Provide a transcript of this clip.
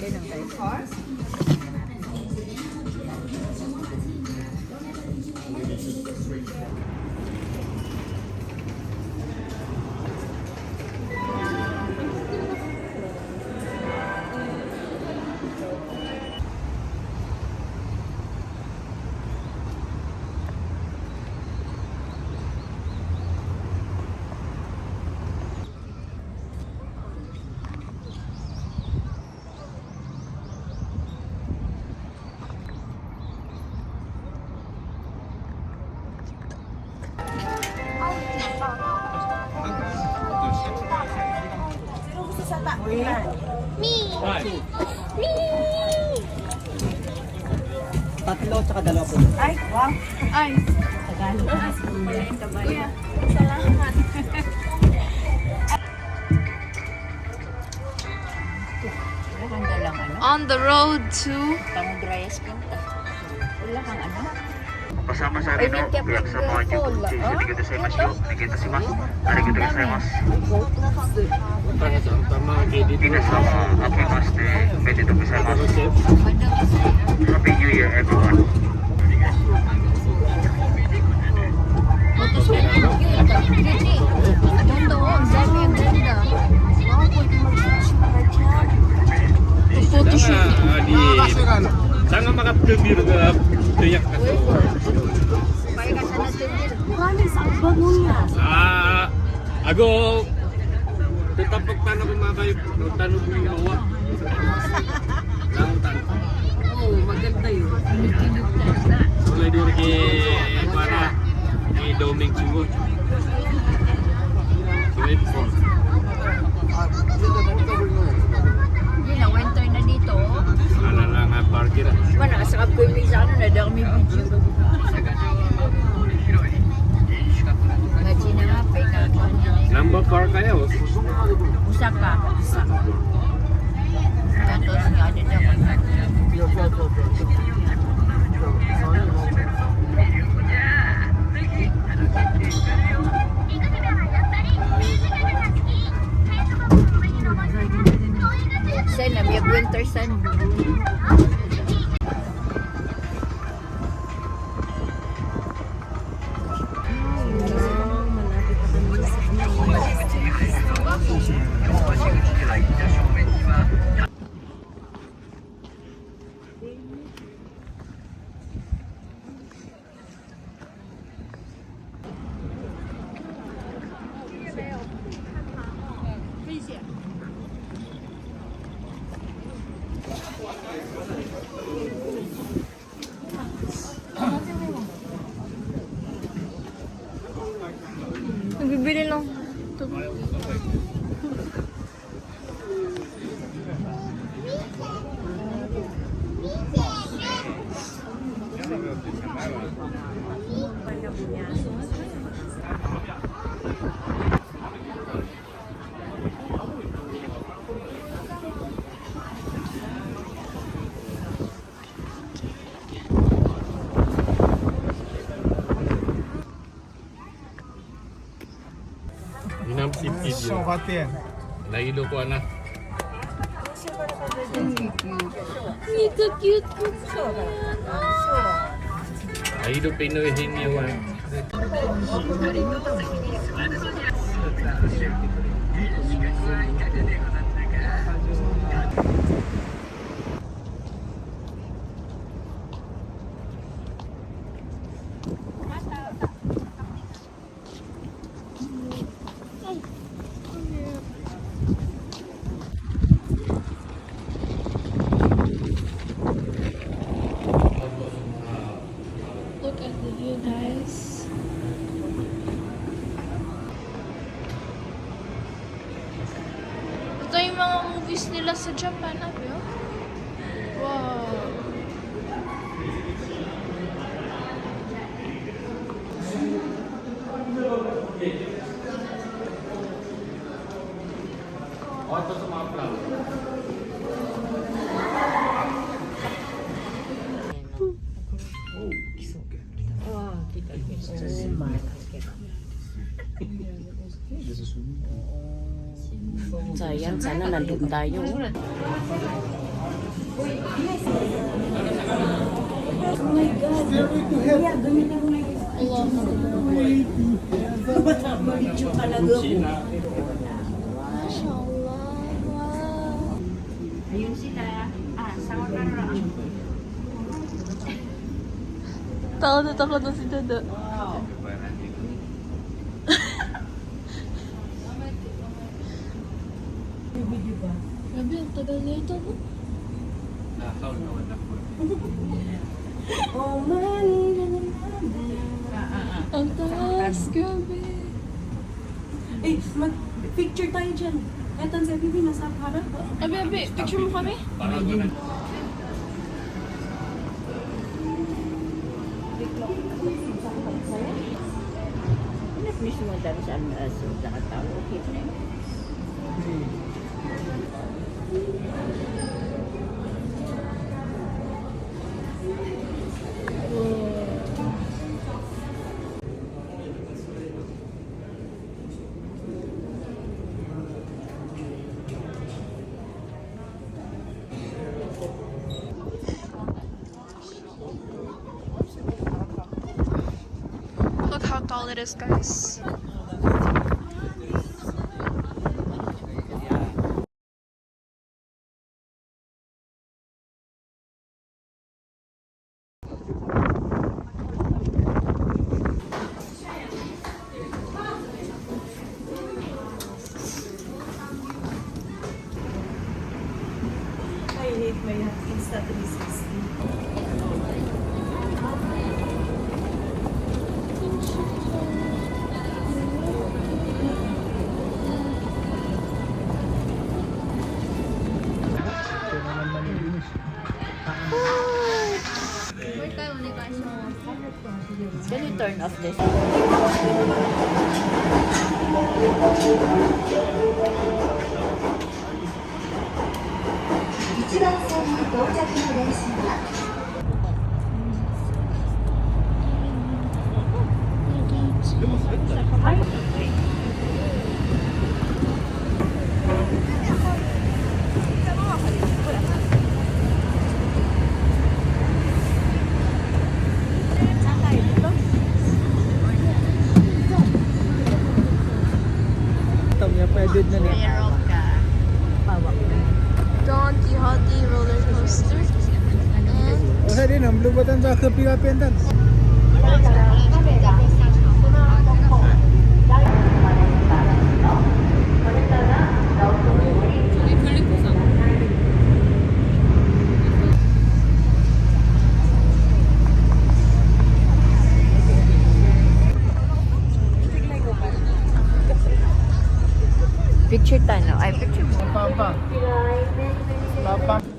Ganun tayo. Tatlo tsaka dalawa po. Ay, wow. Ay. Tagalog. Kuya, salamat. On the road to Tamudrayas Pinta. Wala kang ano? お子様さんのお客様は入国中してくださいましょう。お願いいたします。ありがとうございます。皆様、明けましておめでとうございます。Happy New Year, everyone. Jangan makan kebir ke tuyak ka to. Ago tetap pagtanong ko mga kayo, tanong mo yung mawa. Langutan. Oh, maganda yun. Mulai dari ke mana? Di Doming Sungguh. Wait for. Yun na, winter na dito. Ana lang nga parkir. Wala, sa kapag sa ano na, dahil may video. Imagine na nga, pinagawa niya. Number car kayo. Usa ka. Tapos nga, ano na. Sana, may winter sun. nagbibili lang. Inampsip video. Nailo ko anak. Ito cute ko. Nailo Pinoy Hinyawan. Look at the view, guys. Ito yung mga movies nila sa Japan, abyo. Wow. Sayang, sana nandun tayo. Mashallah. Wow. Ayun sila. Sama ka na. Takot na takot na si Dada. Grabe, ang tagal na ito, no? Ang taas, grabe. Eh, mag-picture tayo dyan. Eto, sa Bibi, nasa harap. Abi, picture mo kami? Mismo dami sa nakatao. Okay na yun. Look how tall it is, guys. I hate my Insta 360. Can you turn off this? Ito niya, pwede na niya. Meron ka. Pawak na. Don Quixote roller coaster. And Oh, din ang blue button sa kapi-kapian dan. Picture tayo. Ay, picture mo. Papa. Papa.